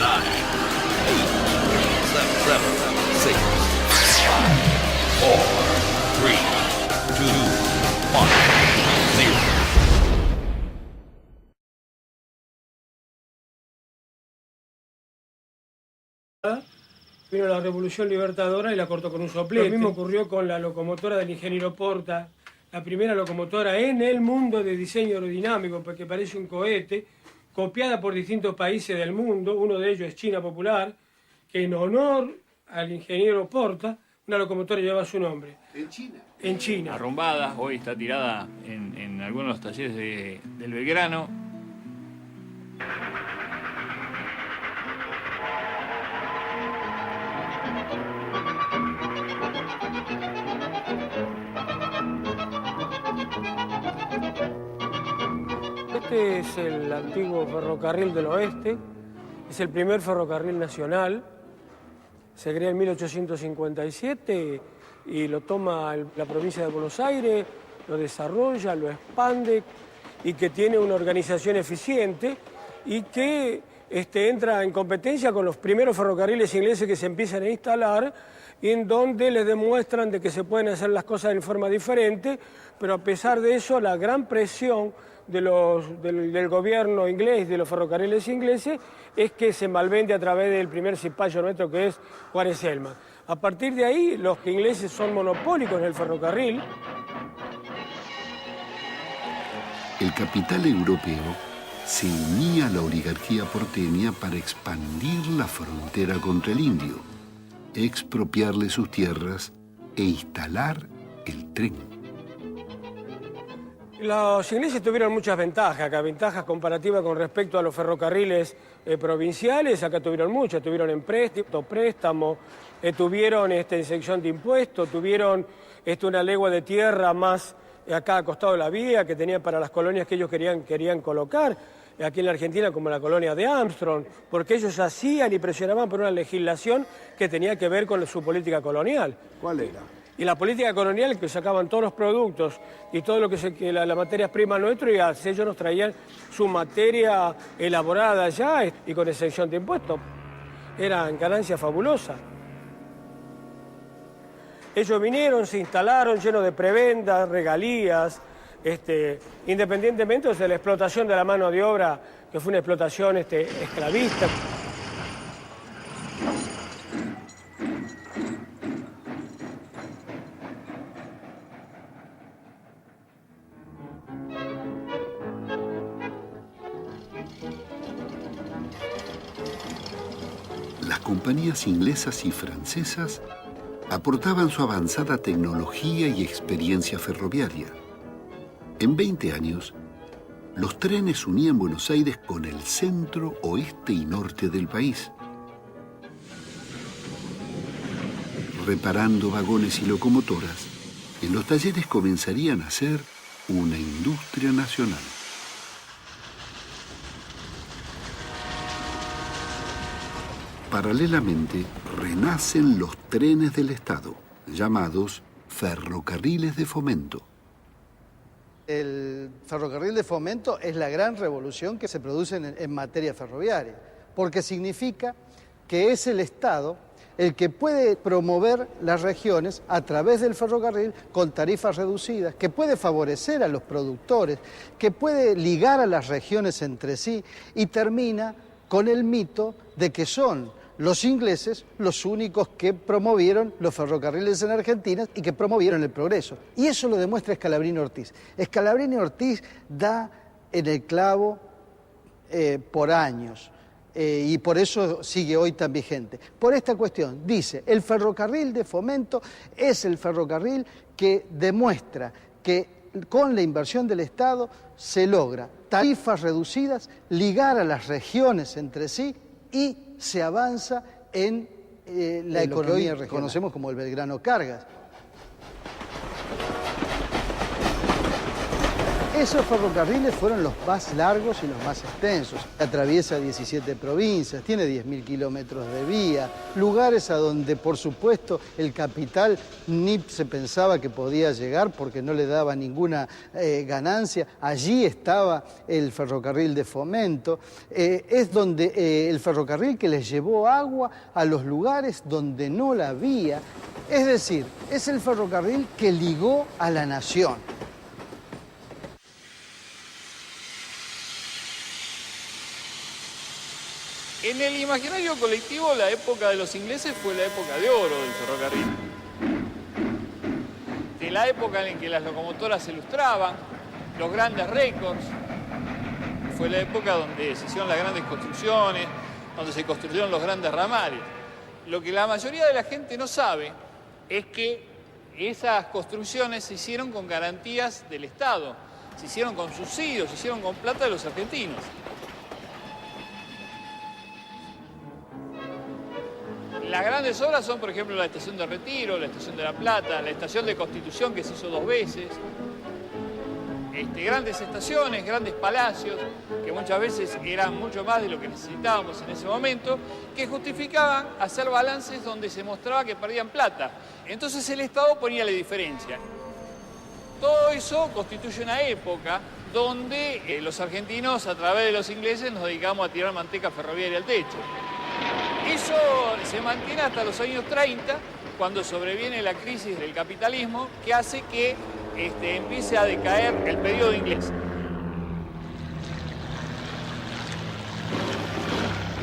9, 8, 7, 6, 5, 4, 3, 2, 1, 0. Vino la Revolución Libertadora y la cortó con un soplete. Lo mismo ocurrió con la locomotora del ingeniero Porta, la primera locomotora en el mundo de diseño aerodinámico, porque parece un cohete, copiada por distintos países del mundo, uno de ellos es China Popular, que en honor al ingeniero Porta, una locomotora lleva su nombre. ¿En China? En China. Arrumbada, hoy está tirada en algunos talleres del Belgrano. Este es el antiguo ferrocarril del oeste, es el primer ferrocarril nacional, se crea en 1857 y lo toma la provincia de Buenos Aires, lo desarrolla, lo expande y que tiene una organización eficiente y que entra en competencia con los primeros ferrocarriles ingleses que se empiezan a instalar y en donde les demuestran de que se pueden hacer las cosas de forma diferente, pero a pesar de eso la gran presión del gobierno inglés, de los ferrocarriles ingleses, es que se malvende a través del primer cipayo nuestro que es Juárez Elma. A partir de ahí, los ingleses son monopólicos en el ferrocarril. El capital europeo se unía a la oligarquía porteña para expandir la frontera contra el indio, expropiarle sus tierras e instalar el tren. Los ingleses tuvieron muchas ventajas, acá ventajas comparativas con respecto a los ferrocarriles provinciales, acá tuvieron muchas, tuvieron préstamo, tuvieron exención de impuestos, tuvieron una legua de tierra más acá a costado de la vía que tenían para las colonias que ellos querían colocar, aquí en la Argentina como la colonia de Armstrong, porque ellos hacían y presionaban por una legislación que tenía que ver con su política colonial. ¿Cuál era? Y la política colonial que sacaban todos los productos y todo lo que la materia prima nuestra y ellos nos traían su materia elaborada ya y con exención de impuestos. Eran ganancias fabulosas. Ellos vinieron, se instalaron llenos de prebendas, regalías, independientemente de la explotación de la mano de obra, que fue una explotación esclavista. Las compañías inglesas y francesas aportaban su avanzada tecnología y experiencia ferroviaria. En 20 años, los trenes unían Buenos Aires con el centro, oeste y norte del país. Reparando vagones y locomotoras, en los talleres comenzarían a ser una industria nacional. Paralelamente, renacen los trenes del Estado, llamados ferrocarriles de fomento. El ferrocarril de fomento es la gran revolución que se produce en materia ferroviaria, porque significa que es el Estado el que puede promover las regiones a través del ferrocarril con tarifas reducidas, que puede favorecer a los productores, que puede ligar a las regiones entre sí y termina con el mito de que son los ingleses los únicos que promovieron los ferrocarriles en Argentina y que promovieron el progreso. Y eso lo demuestra Scalabrini Ortiz. Scalabrini Ortiz da en el clavo por años y por eso sigue hoy tan vigente. Por esta cuestión, dice, el ferrocarril de fomento es el ferrocarril que demuestra que con la inversión del Estado se logra tarifas reducidas, ligar a las regiones entre sí y se avanza en la economía que hoy conocemos como el Belgrano Cargas. Esos ferrocarriles fueron los más largos y los más extensos. Atraviesa 17 provincias, tiene 10.000 kilómetros de vía, lugares a donde, por supuesto, el capital ni se pensaba que podía llegar porque no le daba ninguna ganancia. Allí estaba el ferrocarril de Fomento. Es donde el ferrocarril que les llevó agua a los lugares donde no la había. Es decir, es el ferrocarril que ligó a la nación. En el imaginario colectivo, la época de los ingleses fue la época de oro del ferrocarril. De la época en que las locomotoras se lustraban, los grandes récords. Fue la época donde se hicieron las grandes construcciones, donde se construyeron los grandes ramales. Lo que la mayoría de la gente no sabe es que esas construcciones se hicieron con garantías del Estado, se hicieron con subsidios, se hicieron con plata de los argentinos. Las grandes obras son, por ejemplo, la estación de Retiro, la estación de La Plata, la estación de Constitución que se hizo 2 veces. Grandes estaciones, grandes palacios, que muchas veces eran mucho más de lo que necesitábamos en ese momento, que justificaban hacer balances donde se mostraba que perdían plata. Entonces el Estado ponía la diferencia. Todo eso constituye una época donde los argentinos, a través de los ingleses, nos dedicamos a tirar manteca ferroviaria al techo. Eso se mantiene hasta los años 30, cuando sobreviene la crisis del capitalismo, que hace que empiece a decaer el periodo inglés.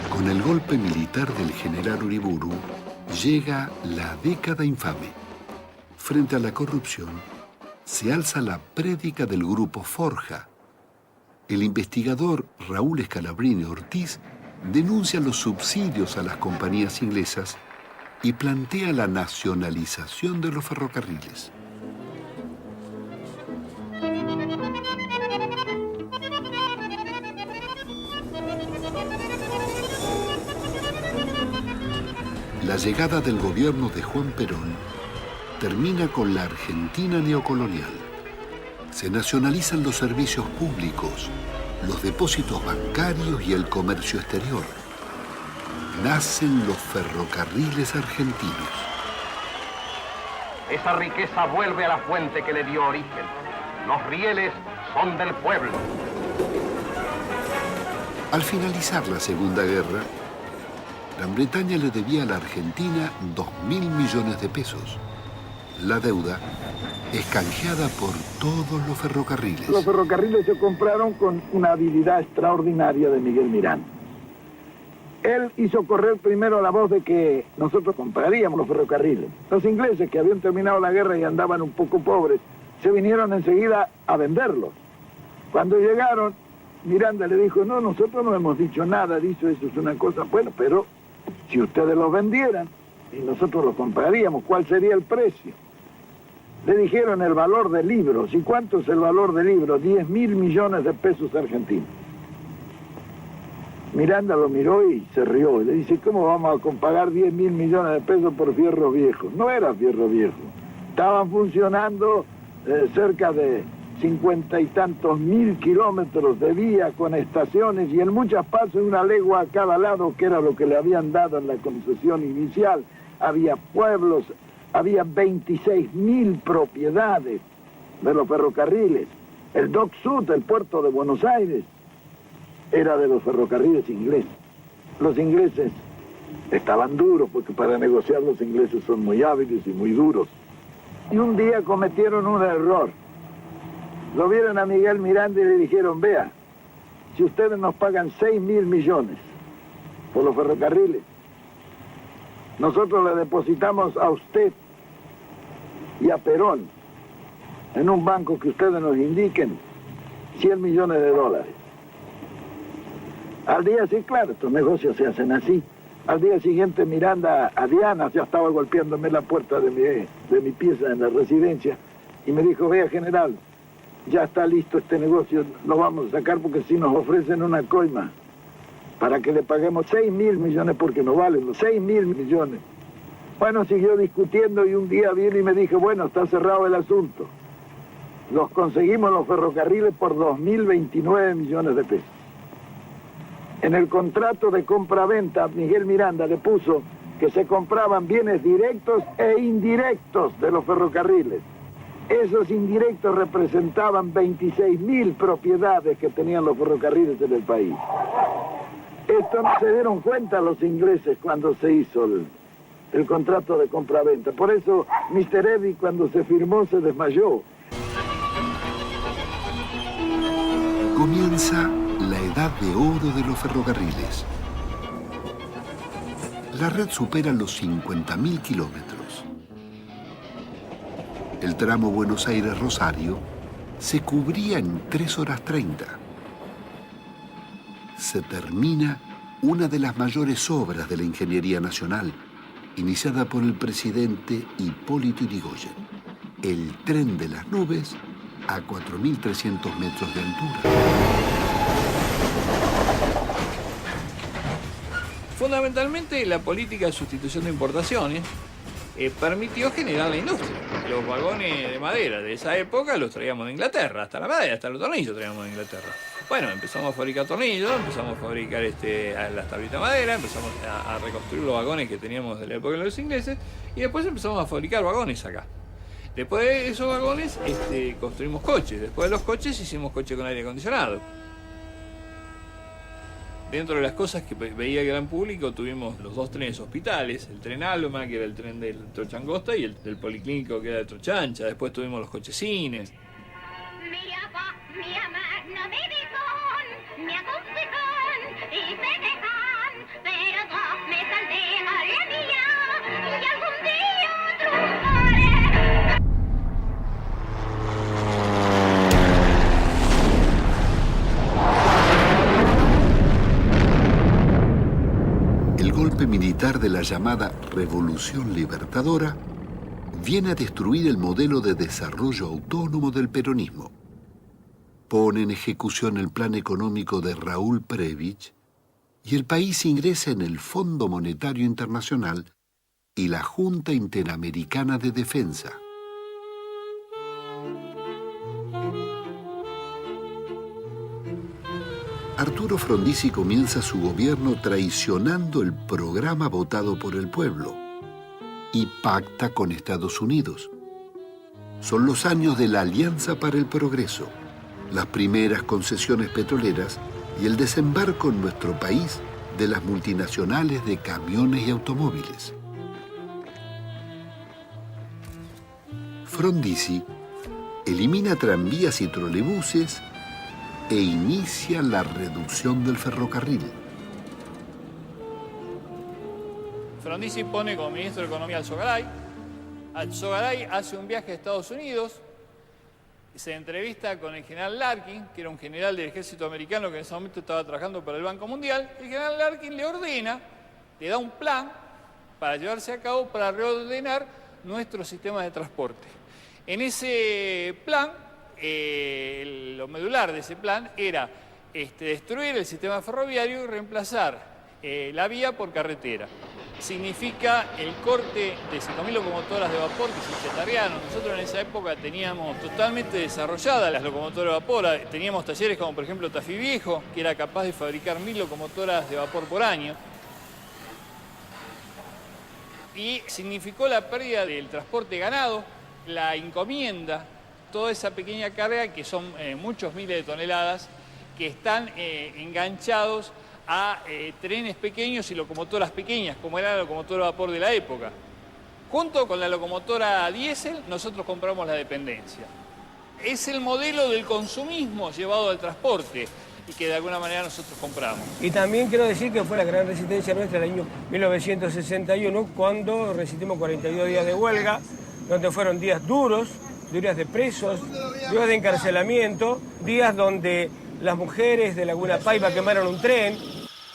Con el golpe militar del general Uriburu, llega la década infame. Frente a la corrupción, se alza la prédica del grupo Forja. El investigador Raúl Scalabrini Ortiz denuncia los subsidios a las compañías inglesas y plantea la nacionalización de los ferrocarriles. La llegada del gobierno de Juan Perón termina con la Argentina neocolonial. Se nacionalizan los servicios públicos, los depósitos bancarios y el comercio exterior. Nacen los ferrocarriles argentinos. Esa riqueza vuelve a la fuente que le dio origen. Los rieles son del pueblo. Al finalizar la Segunda Guerra, Gran Bretaña le debía a la Argentina 2.000 millones de pesos. La deuda es canjeada por todos los ferrocarriles. Los ferrocarriles se compraron con una habilidad extraordinaria de Miguel Miranda. Él hizo correr primero la voz de que nosotros compraríamos los ferrocarriles. Los ingleses, que habían terminado la guerra y andaban un poco pobres, se vinieron enseguida a venderlos. Cuando llegaron, Miranda le dijo, no, nosotros no hemos dicho nada, dicho eso es una cosa, bueno, pero si ustedes los vendieran y nosotros los compraríamos, ¿cuál sería el precio? Le dijeron el valor de libros. ¿Y cuánto es el valor de libros? 10.000 millones de pesos argentinos. Miranda lo miró y se rió. Y le dice, ¿cómo vamos a pagar 10.000 millones de pesos por fierro viejo? No era fierro viejo. Estaban funcionando cerca de 50 y tantos mil kilómetros de vía con estaciones y en muchas partes una legua a cada lado, que era lo que le habían dado en la concesión inicial. Había pueblos. Había 26.000 propiedades de los ferrocarriles. El Dock Sud, el puerto de Buenos Aires, era de los ferrocarriles ingleses. Los ingleses estaban duros, porque para negociar los ingleses son muy hábiles y muy duros. Y un día cometieron un error. Lo vieron a Miguel Miranda y le dijeron, vea, si ustedes nos pagan 6.000 millones por los ferrocarriles, nosotros le depositamos a usted y a Perón en un banco que ustedes nos indiquen 100 millones de dólares. Al día siguiente, claro, estos negocios se hacen así. Al día siguiente Miranda a Diana ya estaba golpeándome la puerta de mi pieza en la residencia y me dijo, vea general, ya está listo este negocio, lo vamos a sacar porque si nos ofrecen una coima para que le paguemos 6.000 millones porque no valen los 6.000 millones. Bueno, siguió discutiendo y un día vino y me dijo, bueno, está cerrado el asunto. los conseguimos los ferrocarriles por 2.029 millones de pesos. En el contrato de compra-venta, Miguel Miranda le puso que se compraban bienes directos e indirectos de los ferrocarriles. Esos indirectos representaban 26.000 propiedades que tenían los ferrocarriles en el país. Esto no se dieron cuenta los ingleses cuando se hizo el contrato de compra-venta. Por eso Mr. Eddy, cuando se firmó, se desmayó. Comienza la edad de oro de los ferrocarriles. La red supera los 50.000 kilómetros. El tramo Buenos Aires-Rosario se cubría en 3 horas 30. Se termina una de las mayores obras de la ingeniería nacional, iniciada por el presidente Hipólito Yrigoyen, el tren de las nubes a 4.300 metros de altura. Fundamentalmente, la política de sustitución de importaciones permitió generar la industria. Los vagones de madera de esa época los traíamos de Inglaterra, hasta la madera, hasta los tornillos traíamos de Inglaterra. Bueno, empezamos a fabricar tornillos, empezamos a fabricar las tablitas de madera, empezamos a reconstruir los vagones que teníamos de la época de los ingleses y después empezamos a fabricar vagones acá. Después de esos vagones construimos coches, después de los coches hicimos coches con aire acondicionado. Dentro de las cosas que veía el gran público tuvimos los 2 trenes hospitales, el tren Alma, que era el tren del Trocha Angosta, y el del Policlínico, que era de Trocha Ancha. Después tuvimos los coches cines. Mi papá, mi mamá no me dejan, me aconsejan y me dejan, pero no me saldré a la mía y algún día triunfaré. El golpe militar de la llamada Revolución Libertadora viene a destruir el modelo de desarrollo autónomo del peronismo. Pone en ejecución el plan económico de Raúl Prebisch y el país ingresa en el Fondo Monetario Internacional y la Junta Interamericana de Defensa. Arturo Frondizi comienza su gobierno traicionando el programa votado por el pueblo y pacta con Estados Unidos. Son los años de la Alianza para el Progreso, las primeras concesiones petroleras y el desembarco en nuestro país de las multinacionales de camiones y automóviles. Frondizi elimina tranvías y trolebuses e inicia la reducción del ferrocarril. Frondizi pone como ministro de Economía al Sogaray. Alzogaray hace un viaje a Estados Unidos, se entrevista con el general Larkin, que era un general del ejército americano que en ese momento estaba trabajando para el Banco Mundial. El general Larkin le ordena, le da un plan para llevarse a cabo para reordenar nuestro sistema de transporte. En ese plan, lo medular de ese plan era destruir el sistema ferroviario y reemplazar la vía por carretera. Significa el corte de 5.000 locomotoras de vapor, que es vegetariano. Nosotros en esa época teníamos totalmente desarrolladas las locomotoras de vapor. Teníamos talleres como por ejemplo Tafí Viejo, que era capaz de fabricar 1.000 locomotoras de vapor por año. Y significó la pérdida del transporte ganado, la encomienda, toda esa pequeña carga que son muchos miles de toneladas que están enganchados a trenes pequeños y locomotoras pequeñas, como era la locomotora de vapor de la época. Junto con la locomotora diésel, nosotros compramos la dependencia. Es el modelo del consumismo llevado al transporte y que de alguna manera nosotros compramos. Y también quiero decir que fue la gran resistencia nuestra el año 1961, cuando resistimos 42 días de huelga, donde fueron días duros, días de presos, días de encarcelamiento, días donde las mujeres de Laguna Paiva quemaron un tren.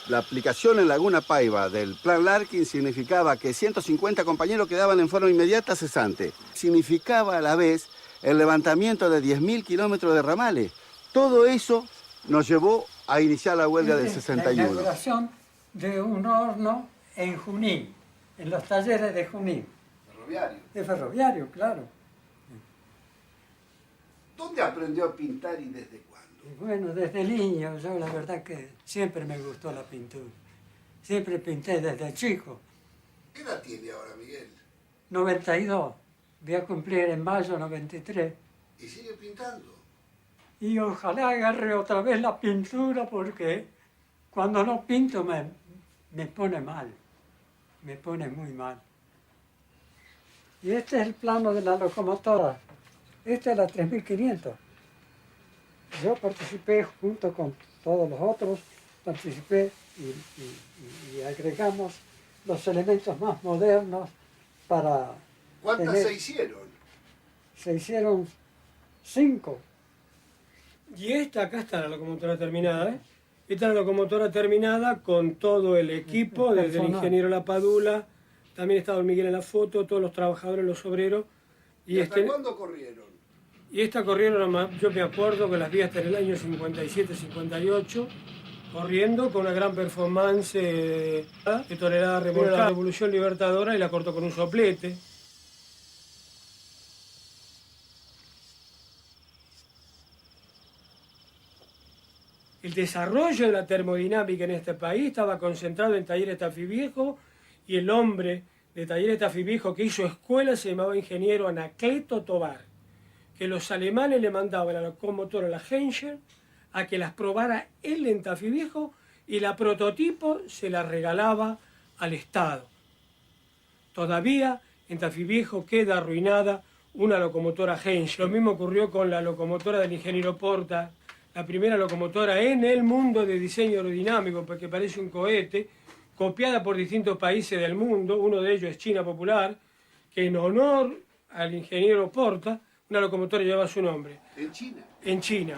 La aplicación en Laguna Paiva del Plan Larkin significaba que 150 compañeros quedaban en forma inmediata cesante. Significaba a la vez el levantamiento de 10.000 kilómetros de ramales. Todo eso nos llevó a iniciar la huelga del 61. La inauguración de un horno en Junín, en los talleres de Junín. Ferroviario. De ferroviario, claro. ¿Dónde aprendió a pintar y desde cuándo? Y bueno, desde niño, yo la verdad que siempre me gustó la pintura. Siempre pinté desde chico. ¿Qué edad tiene ahora, Miguel? 92. Voy a cumplir en mayo 93. ¿Y sigue pintando? Y ojalá agarre otra vez la pintura porque cuando no pinto me pone mal. Me pone muy mal. Y este es el plano de la locomotora. Esta es la 3500. Yo participé junto con todos los otros, participé y agregamos los elementos más modernos para... ¿Cuántas se hicieron? Se hicieron 5. Y acá está la locomotora terminada, ¿eh? Esta es la locomotora terminada con todo el equipo, desde el ingeniero Lapadula, también estaba el Miguel en la foto, todos los trabajadores, los obreros. ¿Y hasta cuándo corrieron? Y esta corrieron, yo me acuerdo que las vi hasta en el año 57-58, corriendo con una gran performance de tonelada remolcada, la Revolución Libertadora, y la cortó con un soplete. El desarrollo de la termodinámica en este país estaba concentrado en Talleres Tafí Viejo, y el hombre de Talleres Tafí Viejo que hizo escuela se llamaba ingeniero Anacleto Tovar, que los alemanes le mandaban la locomotora, la Henschel, a que las probara él en Tafí Viejo, y la prototipo se la regalaba al Estado. Todavía en Tafí Viejo queda arruinada una locomotora Henschel. Lo mismo ocurrió con la locomotora del ingeniero Porta, la primera locomotora en el mundo de diseño aerodinámico, porque parece un cohete, copiada por distintos países del mundo. Uno de ellos es China Popular, que en honor al ingeniero Porta, una locomotora lleva su nombre. ¿En China? En China.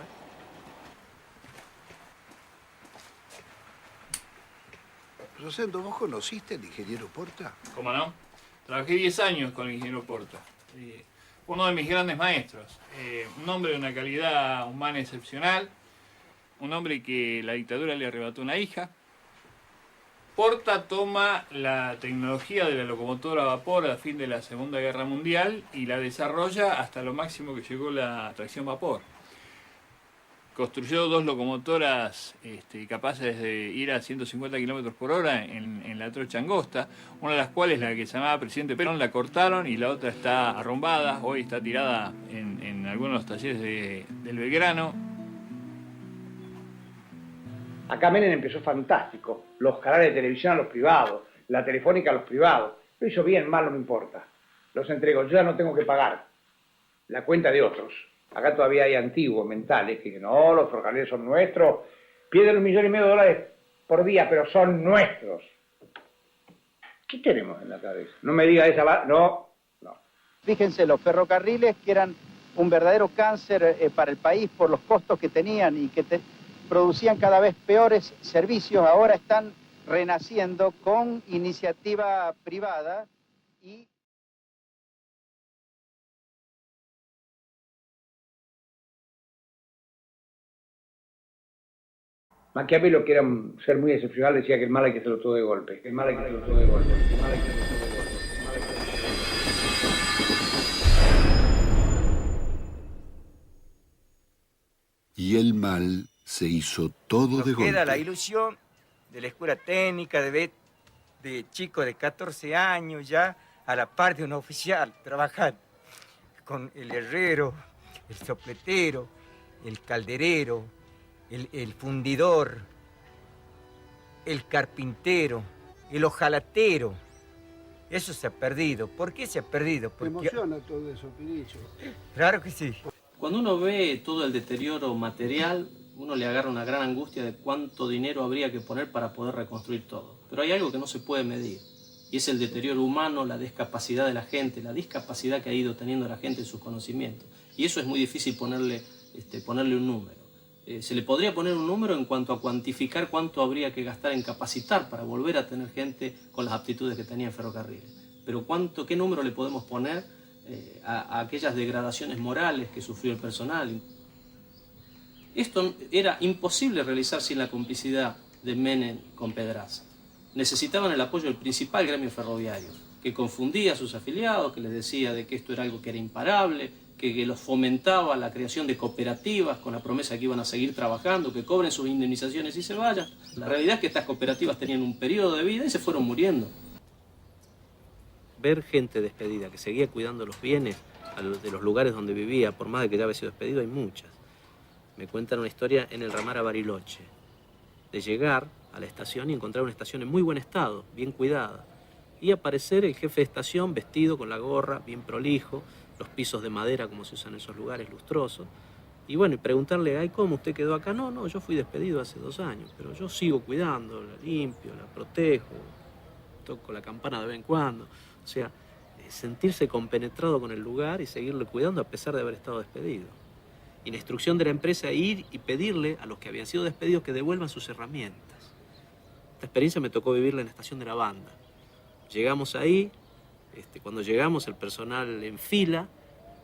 Rosendo, ¿vos conociste al ingeniero Porta? ¿Cómo no? Trabajé 10 años con el ingeniero Porta. Fue uno de mis grandes maestros. Un hombre de una calidad humana excepcional. Un hombre que la dictadura le arrebató una hija. Porta toma la tecnología de la locomotora a vapor a fin de la Segunda Guerra Mundial y la desarrolla hasta lo máximo que llegó la tracción vapor. Construyó 2 locomotoras capaces de ir a 150 km por hora en la trocha angosta, una de las cuales, la que se llamaba Presidente Perón, la cortaron y la otra está arrumbada, hoy está tirada en algunos talleres del Belgrano. Acá Menem empezó fantástico, los canales de televisión a los privados, la telefónica a los privados. Lo hizo bien, mal no me importa. Los entrego, yo ya no tengo que pagar la cuenta de otros. Acá todavía hay antiguos mentales que dicen, no, los ferrocarriles son nuestros, pierden $1,5 millones por día, pero son nuestros. ¿Qué tenemos en la cabeza? No me diga esa... No. Fíjense, los ferrocarriles que eran un verdadero cáncer para el país por los costos que tenían y que producían cada vez peores servicios, ahora están renaciendo con iniciativa privada y... Maquiavelo, que era un ser muy excepcional, decía que el mal hay que hacerlo todo de golpe, que el mal hay que hacerlo todo de golpe, que el mal hay que hacerlo todo de golpe. Y el mal se hizo todo de golpe. Queda la ilusión de la escuela técnica, de chicos de 14 años ya a la par de un oficial, trabajar con el herrero, el sopletero, el calderero, el fundidor, el carpintero, el hojalatero. Eso se ha perdido. ¿Por qué se ha perdido? Porque... Me emociona todo eso, Pinicho. Claro que sí. Cuando uno ve todo el deterioro material, uno le agarra una gran angustia de cuánto dinero habría que poner para poder reconstruir todo. Pero hay algo que no se puede medir, y es el deterioro humano, la discapacidad de la gente, la discapacidad que ha ido teniendo la gente en sus conocimientos. Y eso es muy difícil ponerle un número. Se le podría poner un número en cuanto a cuantificar cuánto habría que gastar en capacitar para volver a tener gente con las aptitudes que tenía en ferrocarriles. Pero ¿qué número le podemos poner a aquellas degradaciones morales que sufrió el personal? Esto era imposible realizar sin la complicidad de Menem con Pedraza. Necesitaban el apoyo del principal gremio ferroviario, que confundía a sus afiliados, que les decía de que esto era algo que era imparable, que los fomentaba la creación de cooperativas con la promesa de que iban a seguir trabajando, que cobren sus indemnizaciones y se vayan. La realidad es que estas cooperativas tenían un periodo de vida y se fueron muriendo. Ver gente despedida que seguía cuidando los bienes de los lugares donde vivía, por más de que ya había sido despedido, hay muchas. Me cuentan una historia en el ramal a Bariloche, de llegar a la estación y encontrar una estación en muy buen estado, bien cuidada, y aparecer el jefe de estación vestido con la gorra, bien prolijo, los pisos de madera como se usan en esos lugares, lustrosos, y bueno, y preguntarle, ay, ¿cómo usted quedó acá? No, yo fui despedido hace 2 años, pero yo sigo cuidando, la limpio, la protejo, toco la campana de vez en cuando, o sea, sentirse compenetrado con el lugar y seguirlo cuidando a pesar de haber estado despedido. Y la instrucción de la empresa ir y pedirle a los que habían sido despedidos que devuelvan sus herramientas. Esta experiencia me tocó vivirla en la estación de la banda. Llegamos ahí, cuando llegamos el personal en fila,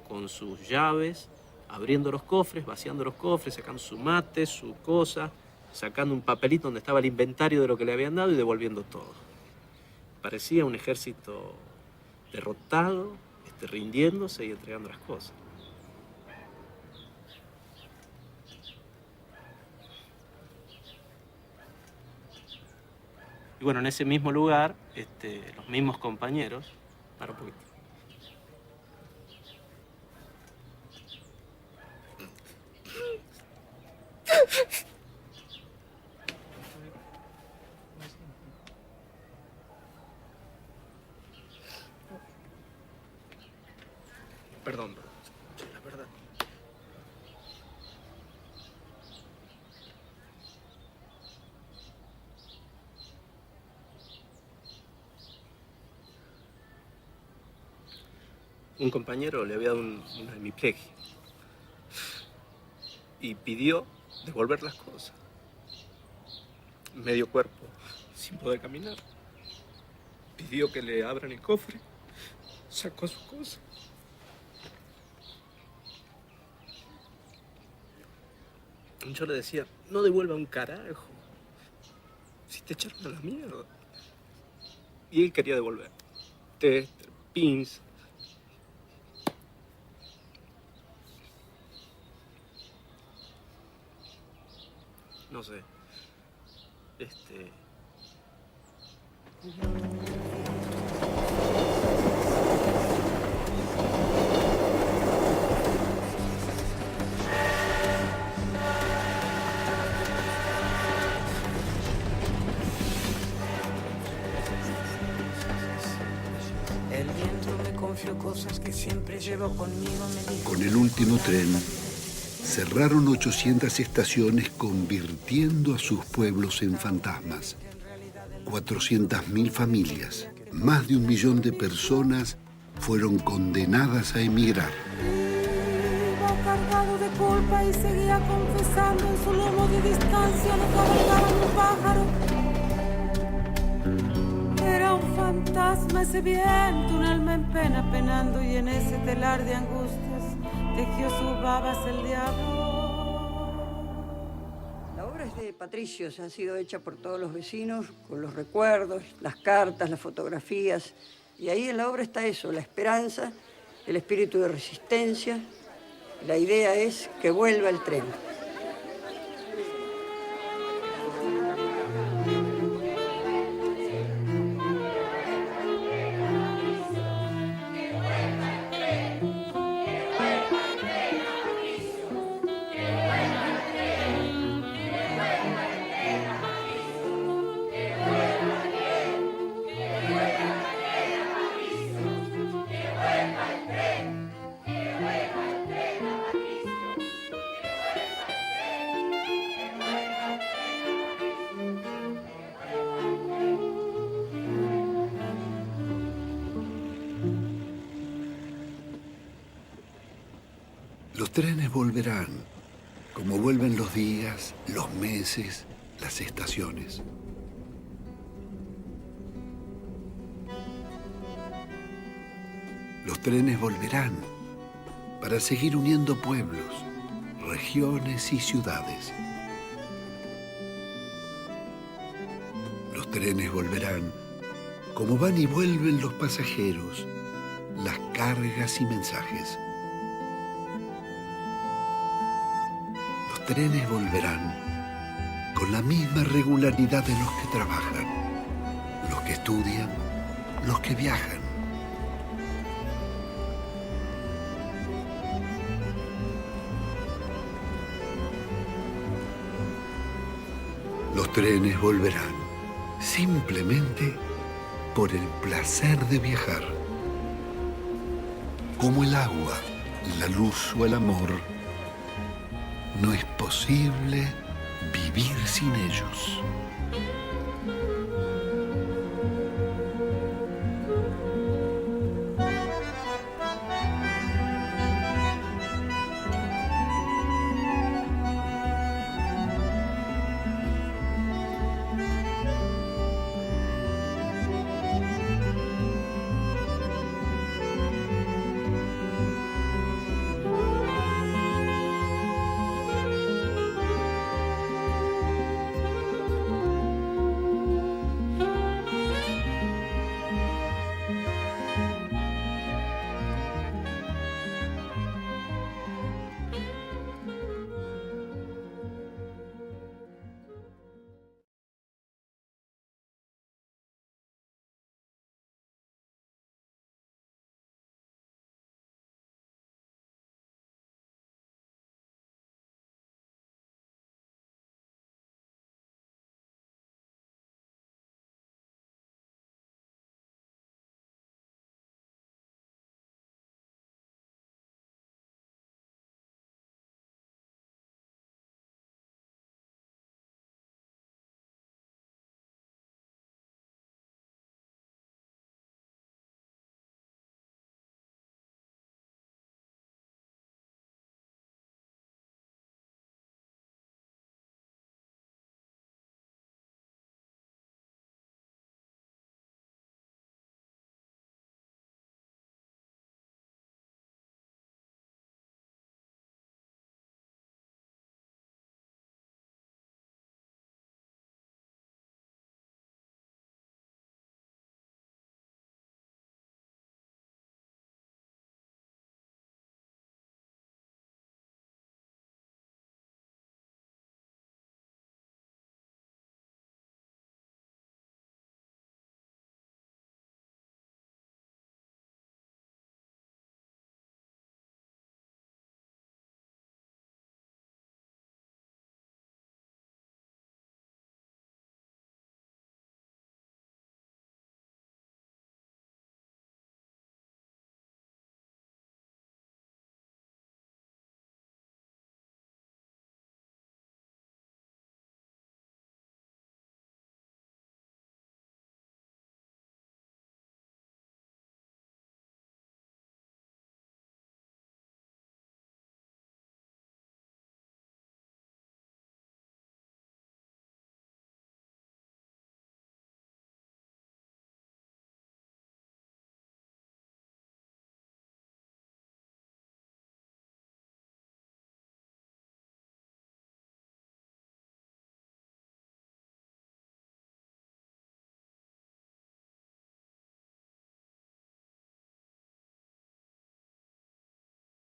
con sus llaves, abriendo los cofres, vaciando los cofres, sacando su mate, su cosa, sacando un papelito donde estaba el inventario de lo que le habían dado y devolviendo todo. Parecía un ejército derrotado, rindiéndose y entregando las cosas. Y bueno, en ese mismo lugar, los mismos compañeros, para un poquito. Perdón, la verdad. Un compañero le había dado una hemiplegia y pidió devolver las cosas. Medio cuerpo, sin poder caminar. Pidió que le abran el cofre, sacó sus cosas. Yo le decía, no devuelva un carajo, si te echaron a la mierda. Y él quería devolver tester, pins. No sé. El viento me confió cosas que siempre llevo conmigo, me dijo. Con el último tren, cerraron 800 estaciones convirtiendo a sus pueblos en fantasmas. 400.000 familias, más de 1 millón de personas fueron condenadas a emigrar. Iba cargado de culpa y seguía confesando en su lomo de distancia lo cabalgaba un pájaro. Era un fantasma ese viento, un alma en pena penando y en ese telar de angustias tejió sus babas el diablo. La obra es de Patricios, ha sido hecha por todos los vecinos, con los recuerdos, las cartas, las fotografías. Y ahí en la obra está eso, la esperanza, el espíritu de resistencia. La idea es que vuelva el tren. Los trenes volverán, como vuelven los días, los meses, las estaciones. Los trenes volverán para seguir uniendo pueblos, regiones y ciudades. Los trenes volverán, como van y vuelven los pasajeros, las cargas y mensajes. los trenes volverán con la misma regularidad de los que trabajan, los que estudian, los que viajan. Los trenes volverán simplemente por el placer de viajar. Como el agua, la luz o el amor, no es posible vivir sin ellos.